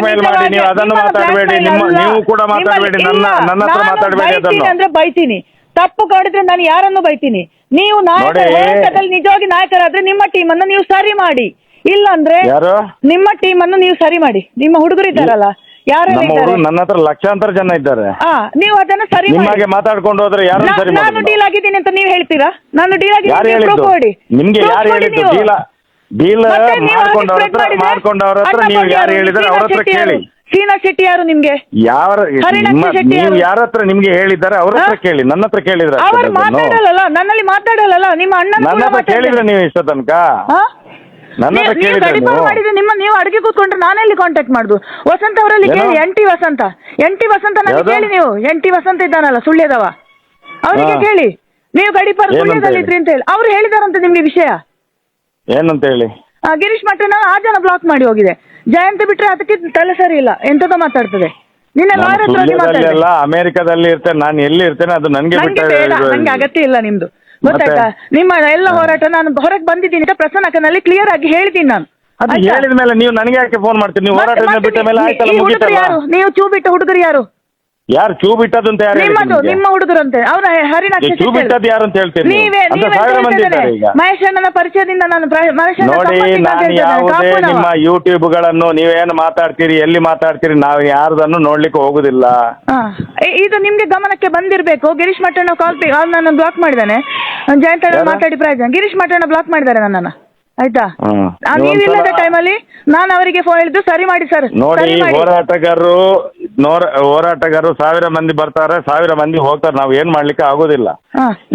ಮೇಲ್ ಮಾಡಿ, ನೀವು ಅದನ್ನು ಮಾತಾಡಬೇಡಿ. ನೀವು ಕೂಡ ಮಾತಾಡಬೇಡಿ, ನನ್ನ ಹತ್ರ ಮಾತಾಡಬೇಡಿ. ಅದನ್ನು ಅಂದ್ರೆ ಬೈತೀನಿ, ತಪ್ಪು ಕಾಡಿದ್ರೆ ನಾನು ಯಾರನ್ನು ಬೈತೀನಿ. ನೀವು ಹೋರಾಟದಲ್ಲಿ ನಿಜವಾಗಿ ನಾಯಕರಾದ್ರೆ ನಿಮ್ಮ ಟೀಮ್ ಅನ್ನು ನೀವು ಸರಿ ಮಾಡಿ, ಇಲ್ಲಾಂದ್ರೆ ನಿಮ್ಮ ಟೀಮ್ ಅನ್ನು ನೀವು ಸರಿ ಮಾಡಿ. ನಿಮ್ಮ ಹುಡುಗರು ಇದ್ದಾರಲ್ಲ, ನನ್ನ ಹತ್ರ ಲಕ್ಷಾಂತರ ಜನ ಇದ್ದಾರೆ. ನೀವು ಅದನ್ನ ಸರಿ ಮಾಡಿ ಮಾತಾಡ್ಕೊಂಡು ಹೋದ್ರೆ ಯಾರು ಸರಿ ಮಾಡಿ? ನಾನು ಡೀಲ್ ಆಗಿದ್ದೀನಿ ಅಂತ ನೀವು ಹೇಳ್ತೀರಾ? ನಾನು ಡೀಲ್ ಆಗಿದ್ದೀನಿ ನಿಮ್ಗೆ ಯಾರು ಹೇಳಿದ್ದು? ಡೀಲ್ ಮಾಡ್ಕೊಂಡವ್ರ ಹತ್ರ ನೀವು ಯಾರು ಹೇಳಿದಾರೆ ಅವ್ರ ಹತ್ರ ಕೇಳಿ. ಶ್ರೀನಾಥ್ ಶೆಟ್ಟಿ ಯಾರು ನಿಮ್ಗೆ? ನೀವು ಯಾರ ಹತ್ರ ನಿಮ್ಗೆ ಹೇಳಿದ್ದಾರೆ ಅವ್ರ ಹತ್ರ ಕೇಳಿ, ನನ್ನ ಹತ್ರ ಕೇಳಿದ್ರೆ ಅವ್ರು ಮಾತಾಡಲ್ಲ, ನನ್ನಲ್ಲಿ ಮಾತಾಡಲ್ಲ. ನಿಮ್ಮ ಅಣ್ಣ ನನ್ನ ಹತ್ರ ಕೇಳಿದ್ರೆ ನೀವು ಇಷ್ಟ ತನಕ ಮಾಡಿದ್ರೆ ನೀವು ಅಡಿಗೆ ಕೂತ್ಕೊಂಡ್ರೆ ನಾನೆಲ್ಲಿ ಕಾಂಟ್ಯಾಕ್ಟ್ ಮಾಡುದು? ವಸಂತ ಅವರಲ್ಲಿ ಕೇಳಿ, ಎನ್ ಟಿ ವಸಂತ ನನಗೆ ಕೇಳಿ. ನೀವು ಎನ್ ಟಿ ವಸಂತ ಇದ್ದಾನಲ್ಲ ಸುಳ್ಯದವ, ಅವರಿಗೆ ಕೇಳಿ ನೀವು ಗಡಿಪಾರ ಸುಳ್ಯದಲ್ಲಿದ್ರಿ ಅಂತ ಹೇಳಿ. ಅವ್ರು ಹೇಳಿದಾರಂತೆ ನಿಮ್ಗೆ ವಿಷಯ ಏನಂತ ಹೇಳಿ. ಗಿರೀಶ್ ಮಠನ ಆ ಜನ ಬ್ಲಾಕ್ ಮಾಡಿ ಹೋಗಿದೆ. ಜಯಂತ ಬಿಟ್ರೆ ಅದಕ್ಕೆ ತಲೆ ಸರಿ ಇಲ್ಲ, ಎಂತದೋ ಮಾತಾಡ್ತದೆ. ನಿನ್ನೆ ಲಾಯರ್ ಹತ್ರ ಅಮೆರಿಕದಲ್ಲಿ ಇರ್ತೇನೆ, ನಾನು ಎಲ್ಲಿ ಇರ್ತೇನೆ ಅದು ನನಗೆ ನಂಗೆ ಅಗತ್ಯ ಇಲ್ಲ ನಿಮ್ದು, ಗೊತ್ತಾಯ್ತಾ? ನಿಮ್ಮ ಎಲ್ಲ ಹೋರಾಟ ನಾನು ಹೊರಗೆ ಬಂದಿದ್ದೀನಿ ಅಂತ ಪ್ರಸನ್ನಕನಲ್ಲಿ ಕ್ಲಿಯರ್ ಆಗಿ ಹೇಳಿದ್ದೀನಿ ನಾನು. ಹೇಳಿದ ಮೇಲೆ ನೀವು ನನಗೆ ಯಾಕೆ ಫೋನ್ ಮಾಡ್ತೀರಿ? ನೀವು ಹೋರಾಟ ಬಿಟ್ಟ ಮೇಲೆ ಯಾರು ನೀವು ಚೂ ಬಿಟ್ಟ ಹುಡುಗರು ಯಾರು? ಯಾರು ಚೂ ಬಿಟ್ಟದ್ದು ಅಂತ ಯಾರು? ನಿಮ್ಮ ಹುಡುಗರಂತೆ ಅವ್ರ ಹರಿನಾಕ್ಷ ಚೂ ಬಿಟ್ಟದ್ದು ಯಾರು ಅಂತ ಹೇಳ್ತೀರಿ? ನೀವೇ ಮಹೇಶ್ ಅಣ್ಣನ ಪರಿಚಯದಿಂದ ನಾನು ನೋಡಿ, ನಾನು ಯಾವುದೇ ನಿಮ್ಮ ಯೂಟ್ಯೂಬ್ಗಳನ್ನು ನೀವೇನು ಮಾತಾಡ್ತೀರಿ, ಎಲ್ಲಿ ಮಾತಾಡ್ತೀರಿ, ನಾವು ಯಾರದನ್ನು ನೋಡ್ಲಿಕ್ಕೆ ಹೋಗುದಿಲ್ಲ. ಇದು ನಿಮ್ಗೆ ಗಮನಕ್ಕೆ ಬಂದಿರಬೇಕು. ಗಿರೀಶ್ ಮಠಣ್ಣ ಕಾಲ್ ನನ್ನ ಬ್ಲಾಕ್ ಮಾಡಿದ್ದಾನೆ. ಜಯಂತ ಮಾತಾಡಿ ಪ್ರಯೋಜನ. ಗಿರೀಶ್ ಮಠಣ್ಣ ಬ್ಲಾಕ್ ಮಾಡಿದ್ದಾರೆ ನನ್ನನ್ನ, ಆಯ್ತಾ? ನೀವಿಲ್ಲದ ಟೈಮಲ್ಲಿ ನಾನು ಅವರಿಗೆ ಫೋನ್ ಹೇಳಿದ್ದು ಸರಿ ಮಾಡಿ ಸರ್. ನೋಡಿ, ಹೋರಾಟಗಾರರು 1000 ಮಂದಿ ಬರ್ತಾರೆ, 1000 ಮಂದಿ ಹೋಗ್ತಾರೆ. ನಾವು ಏನ್ ಮಾಡ್ಲಿಕ್ಕೆ ಆಗೋದಿಲ್ಲ.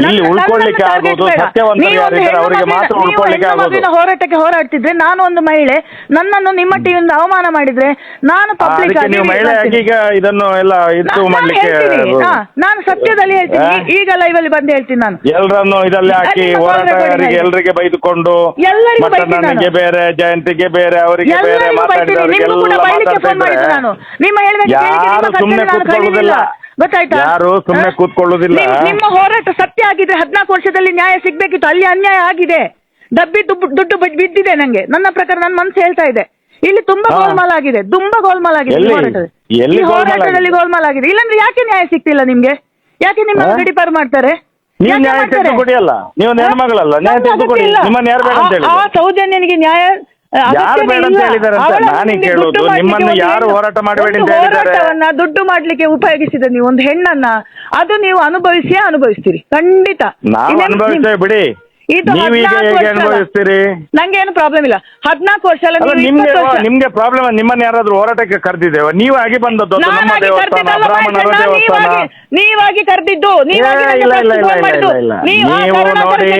ಇಲ್ಲಿ ಉಳ್ಕೊಳ್ಳಿಕ್ಕೆ ಆಗೋದು ಸತ್ಯವಂತರು ಯಾರಿದ್ದಾರೆ ಅವರಿಗೆ ಮಾತ್ರ ಉಳ್ಕೊಳ್ಳಿಕ್ಕೆ ಆಗೋದು. ಹೋರಾಟಕ್ಕೆ ಹೋರಾಡ್ತಿದ್ರೆ ನಾನು ಒಂದು ಮಹಿಳೆ, ನನ್ನನ್ನು ನಿಮ್ಮ ಟೀಮಿಂದ ಅವಮಾನ ಮಾಡಿದ್ರೆ ನಾನು ಪಬ್ಲಿಕ್ ಆಗಿ ನೀವು ಮಹಿಳೆ ಆಗಿ ಈಗ ಇದನ್ನು ಎಲ್ಲ ಇದು ಮಾಡ್ಲಿಕ್ಕೆ ನಾನು ಸತ್ಯದಲ್ಲಿ ಹೇಳ್ತೀನಿ. ಈಗ ಲೈವ್ ಅಲ್ಲಿ ಬಂದು ಹೇಳ್ತೀನಿ ನಾನು. ಎಲ್ಲರನ್ನು ಇದರಲ್ಲಿ ಹಾಕಿ ಹೋರಾಟಗಾರರಿಗೆ ಎಲ್ಲರಿಗೆ ಬೈದುಕೊಂಡು ಮಟ್ಟಣ್ಣನಿಗೆ ಬೇರೆ, ಜಯಂತಿಗೆ ಬೇರೆ, ಅವರಿಗೆ ಬೇರೆ ಮಾತಾಡಿದವರಿಗೆ ಯಾರು ಸುಮ್ಮನೆ ಕೂತ್ಕೊಳ್ಳುವುದಿಲ್ಲ. ಗೊತ್ತಾಯ್ತಾ? ಯಾರು ಸುಮ್ಮನೆ ಕೂತ್ಕೊಳ್ಳುವುದಿಲ್ಲ. ನಿಮ್ಮ ಹೋರಾಟ ಸತ್ಯ ಆಗಿದ್ರೆ 14 ವರ್ಷದಲ್ಲಿ ನ್ಯಾಯ ಸಿಗ್ಬೇಕಿತ್ತು. ಅಲ್ಲಿ ಅನ್ಯಾಯ ಆಗಿದೆ, ದುಡ್ಡು ಬಿದ್ದಿದೆ. ನಂಗೆ ನನ್ನ ಪ್ರಕಾರ ನನ್ನ ಮನಸ್ಸು ಹೇಳ್ತಾ ಇದೆ. ಇಲ್ಲಿ ತುಂಬಾ ಗೋಲ್ಮಾಲ್ ಆಗಿದೆ, ಹೋರಾಟದಲ್ಲಿ ಗೋಲ್ಮಾಲ್ ಆಗಿದೆ. ಇಲ್ಲಾಂದ್ರೆ ಯಾಕೆ ನ್ಯಾಯ ಸಿಗ್ತಿಲ್ಲ ನಿಮ್ಗೆ? ಯಾಕೆ ನಿಮ್ಮ ಗಡಿಪಾರು ಮಾಡ್ತಾರೆ? ನೀವು ನ್ಯಾಯ ತೆಗೆದುಕೊಡಿಯಲ್ಲ, ನೀವು ಹೆಣ್ಮಗಳಲ್ಲ, ನ್ಯಾಯ ತೆಗೆದುಕೊಡಿ. ನಿಮ್ಮನ್ನು ಯಾರು ಬೇಡ ಅಂತ ಹೇಳಿ? ಆ ಸೌಜನ್ಯನಿಗೆ ನ್ಯಾಯ ಯಾರು ಬೇಡ ಅಂತ ಹೇಳಿದಾರೆ ಅಂತ ನಾನೇ ಕೇಳುದು. ನಿಮ್ಮನ್ನು ಯಾರು ಹೋರಾಟ ಮಾಡಬೇಡಿ ಅಂತ ಹೇಳಿದ್ದಾರೆ? ಹೋರಾಟವನ್ನ ದುಡ್ಡು ಮಾಡ್ಲಿಕ್ಕೆ ಉಪಯೋಗಿಸಿದ ನೀವು ಒಂದು ಹೆಣ್ಣನ್ನ, ಅದು ನೀವು ಅನುಭವಿಸ್ತೀರಿ ಖಂಡಿತ. ನಾವು ಅನುಭವಿಸ್ತೇವೆ ಬಿಡಿ. ನೀವೀಗ ಹೇಗೆ ಅನುಭವಿಸ್ತೀರಿ? ನಂಗೇನು ಪ್ರಾಬ್ಲಮ್ ಇಲ್ಲ. 14 ವರ್ಷ ಅಲ್ಲ, ನಿಮ್ಗೆ ಪ್ರಾಬ್ಲಮ್. ನಿಮ್ಮನ್ನ ಯಾರಾದ್ರೂ ಹೋರಾಟಕ್ಕೆ ಕರೆದಿದ್ದೇವೆ? ನೀವಾಗಿ ಬಂದದ್ದು ನಮ್ಮ ದೇವಸ್ಥಾನ, ಬ್ರಾಹ್ಮಣರ ದೇವಸ್ಥಾನ. ನೀವಾಗಿ ಕರೆದಿದ್ದು ನೀವು ನೋಡಿ,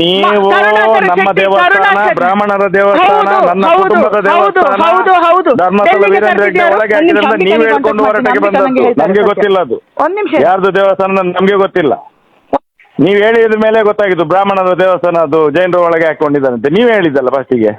ನೀವು ನಮ್ಮ ದೇವಸ್ಥಾನ, ಬ್ರಾಹ್ಮಣರ ದೇವಸ್ಥಾನ, ನನ್ನ ಕುಟುಂಬದ ದೇವಸ್ಥಾನ, ಧರ್ಮಸ್ಥಳ ವೀರೇಂದ್ರ ಹೆಗ್ಡೆ ಒಳಗೆ ಹಾಕಿದ್ರೆ ನೀವು ಹೇಳ್ಕೊಂಡು ಹೋರಾಟಕ್ಕೆ ಬಂದದ್ದು. ನಮ್ಗೆ ಗೊತ್ತಿಲ್ಲ ಅದು ಯಾರ್ದು ದೇವಸ್ಥಾನ, ನಮ್ಗೆ ಗೊತ್ತಿಲ್ಲ. ನೀವ್ ಹೇಳಿದ ಮೇಲೆ ಗೊತ್ತಾಗಿದ್ದು ಬ್ರಾಹ್ಮಣರ ದೇವಸ್ಥಾನ ಅದು ಜೈನರ ಒಳಗೆ ಹಾಕೊಂಡಿದ್ದಾರಂತೆ. ನೀವೇ ಹೇಳಿದ್ದಲ್ಲ ಫಸ್ಟಿಗೆ.